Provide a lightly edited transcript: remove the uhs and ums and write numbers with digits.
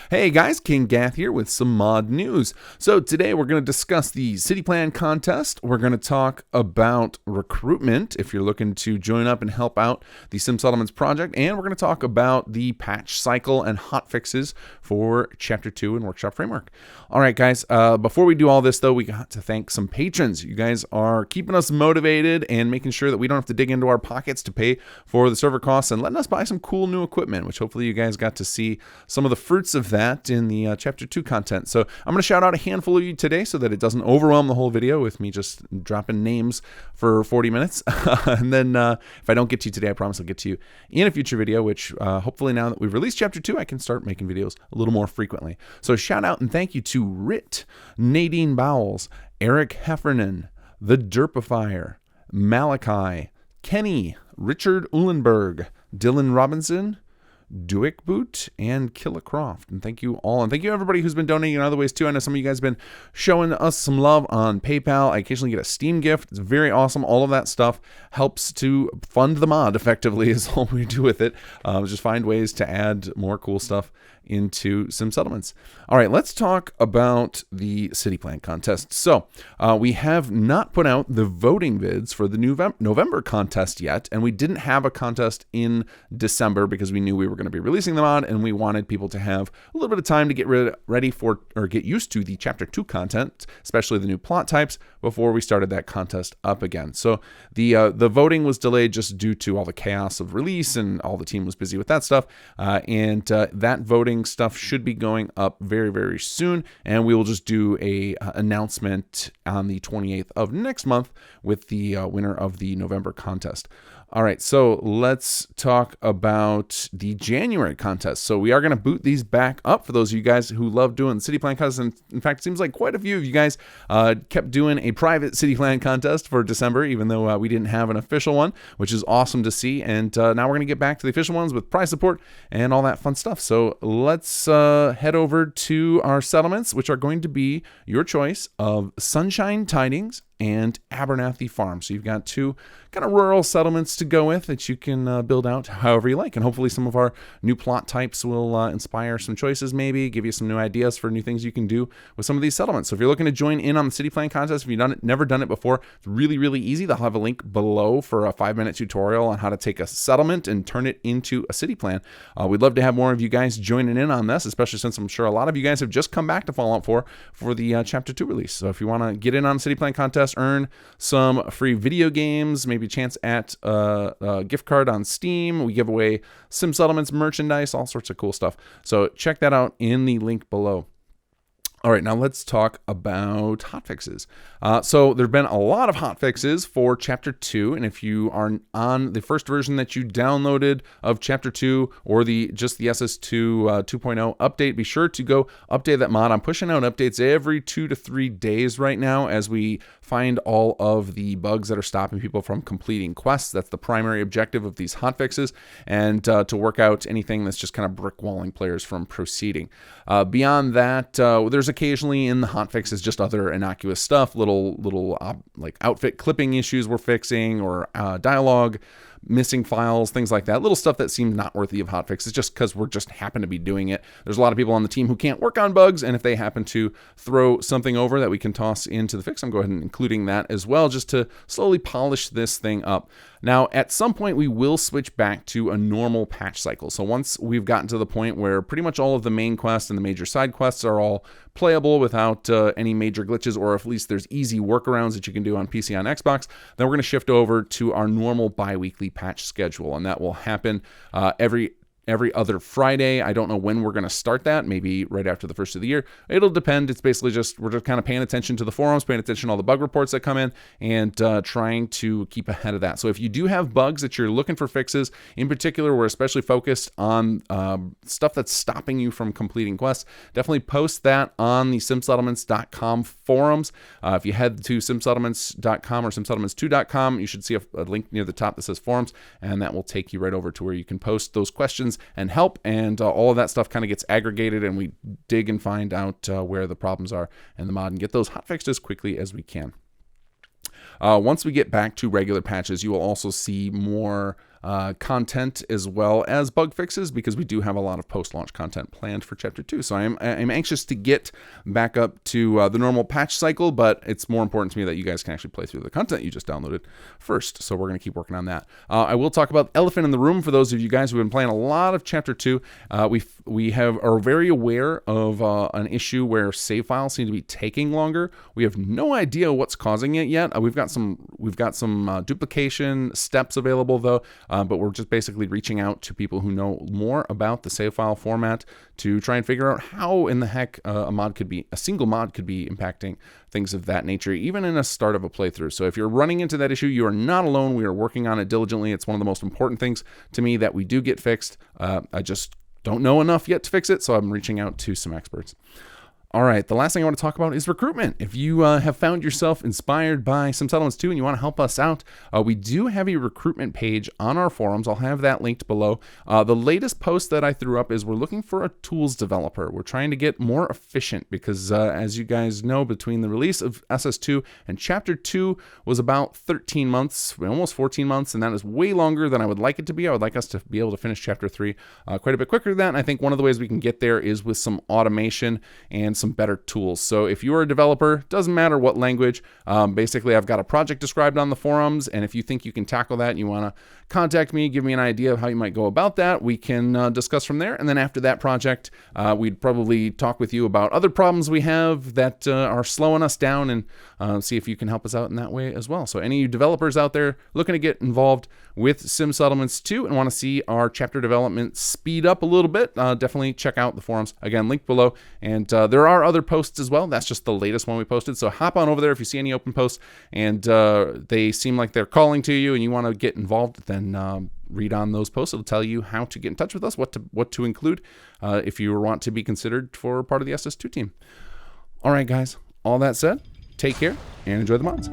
Hey guys, kinggath here with some mod news. So today we're going to discuss the city plan contest. We're going to talk about recruitment if you're looking to join up and help out the Sim Settlements project. And we're going to talk about the patch cycle and hotfixes for Chapter 2 and Workshop Framework. All right, guys, before we do all this, though, we got to thank some patrons. You guys are keeping us motivated and making sure that we don't have to dig into our pockets to pay for the server costs and letting us buy some cool new equipment, which hopefully you guys got to see some of the fruits of that in the Chapter 2 content. So I'm going to shout out a handful of you today so that it doesn't overwhelm the whole video with me just dropping names for 40 minutes. And then if I don't get to you today, I promise I'll get to you in a future video, which hopefully now that we've released Chapter 2, I can start making videos a little more frequently. So shout out and thank you to Rit, Nadine Bowles, Eric Heffernan, The Derpifier, Malachi, Kenny, Richard Uhlenberg, Dylan Robinson, Duick Boot, and Killicroft. And thank you all. And thank you everybody who's been donating in other ways too. I know some of you guys have been showing us some love on PayPal. I occasionally get a Steam gift. It's very awesome. All of that stuff helps to fund the mod effectively is all we do with it. Just find ways to add more cool stuff into Sim Settlements. All right, let's talk about the city plan contest. So we have not put out the voting vids for the November contest yet, and we didn't have a contest in December because we knew we were going to be releasing the mod, and we wanted people to have a little bit of time to get ready for or get used to the Chapter 2 content, especially the new plot types, before we started that contest up again. So the voting was delayed just due to all the chaos of release, and all the team was busy with that stuff, and that voting stuff should be going up very, very soon, and we will just do a announcement on the 28th of next month with the winner of the November contest. All right, so let's talk about the January contest. So we are going to boot these back up for those of you guys who love doing city plan contests. And in fact, it seems like quite a few of you guys kept doing a private city plan contest for December, even though we didn't have an official one, which is awesome to see. And now we're going to get back to the official ones with prize support and all that fun stuff. So let's head over to our settlements, which are going to be your choice of Sunshine Tidings and Abernathy Farm. So you've got two kind of rural settlements to go with that you can build out however you like. And hopefully some of our new plot types will inspire some choices, maybe give you some new ideas for new things you can do with some of these settlements. So if you're looking to join in on the city plan contest, if you've never done it before, it's really, really easy. They'll have a link below for a 5-minute tutorial on how to take a settlement and turn it into a city plan. We'd love to have more of you guys joining in on this, especially since I'm sure a lot of you guys have just come back to Fallout 4 for the Chapter 2 release. So if you want to get in on city plan contest, earn some free video games, maybe a chance at a gift card on Steam. We give away Sim Settlements merchandise, all sorts of cool stuff. So check that out in the link below. All right, now let's talk about hotfixes. So there have been a lot of hotfixes for Chapter 2, and if you are on the first version that you downloaded of Chapter 2 or just the SS2 2.0 update, be sure to go update that mod. I'm pushing out updates every 2 to 3 days right now as we find all of the bugs that are stopping people from completing quests. That's the primary objective of these hotfixes, and to work out anything that's just kind of brick-walling players from proceeding. Beyond that, there's occasionally in the hotfixes just other innocuous stuff, little like outfit clipping issues we're fixing, or dialogue missing files, things like that. Little stuff that seems not worthy of hotfixes just because we're just happen to be doing it. There's a lot of people on the team who can't work on bugs, and if they happen to throw something over that we can toss into the fix, I'm going to go ahead and including that as well, just to slowly polish this thing up. Now, at some point, we will switch back to a normal patch cycle. So once we've gotten to the point where pretty much all of the main quests and the major side quests are all playable without any major glitches, or at least there's easy workarounds that you can do on PC, on Xbox, then we're going to shift over to our normal bi-weekly patch schedule, and that will happen every other Friday. I don't know when we're going to start that, maybe right after the first of the year. It'll depend. It's basically we're just kind of paying attention to the forums, paying attention to all the bug reports that come in, and trying to keep ahead of that. So if you do have bugs that you're looking for fixes, in particular, we're especially focused on stuff that's stopping you from completing quests. Definitely post that on the simsettlements.com forums. If you head to simsettlements.com or simsettlements2.com, you should see a link near the top that says forums, and that will take you right over to where you can post those questions and help, and all of that stuff kind of gets aggregated, and we dig and find out where the problems are in the mod and get those hotfixed as quickly as we can. Once we get back to regular patches, you will also see more content as well as bug fixes, because we do have a lot of post-launch content planned for Chapter 2. So I'm anxious to get back up to the normal patch cycle, but it's more important to me that you guys can actually play through the content you just downloaded first. So we're going to keep working on that. I will talk about elephant in the room for those of you guys who have been playing a lot of Chapter 2. We are very aware of an issue where save files seem to be taking longer. We have no idea what's causing it yet. We've got some duplication steps available though, but we're just basically reaching out to people who know more about the save file format to try and figure out how in the heck a single mod could be impacting things of that nature, even in a start of a playthrough. So if you're running into that issue, you are not alone. We are working on it diligently. It's one of the most important things to me that we do get fixed. I just don't know enough yet to fix it, so I'm reaching out to some experts. All right, the last thing I want to talk about is recruitment. If you have found yourself inspired by Sim Settlements 2 and you want to help us out, we do have a recruitment page on our forums. I'll have that linked below. The latest post that I threw up is we're looking for a tools developer. We're trying to get more efficient because, as you guys know, between the release of SS2 and Chapter 2 was about 13 months, almost 14 months, and that is way longer than I would like it to be. I would like us to be able to finish Chapter 3 quite a bit quicker than that, and I think one of the ways we can get there is with some automation and some better tools. So if you're a developer, doesn't matter what language, basically I've got a project described on the forums, and if you think you can tackle that and you want to contact me, give me an idea of how you might go about that, we can discuss from there. And then after that project, we'd probably talk with you about other problems we have that are slowing us down, and see if you can help us out in that way as well. So any developers out there looking to get involved with Sim Settlements 2 and want to see our chapter development speed up a little bit, definitely check out the forums. Again, link below. And there are other posts as well. That's just the latest one we posted. So hop on over there if you see any open posts and they seem like they're calling to you and you want to get involved, then read on those posts. It'll tell you how to get in touch with us, what to include if you want to be considered for part of the SS2 team. All right, guys. All that said, take care and enjoy the mods.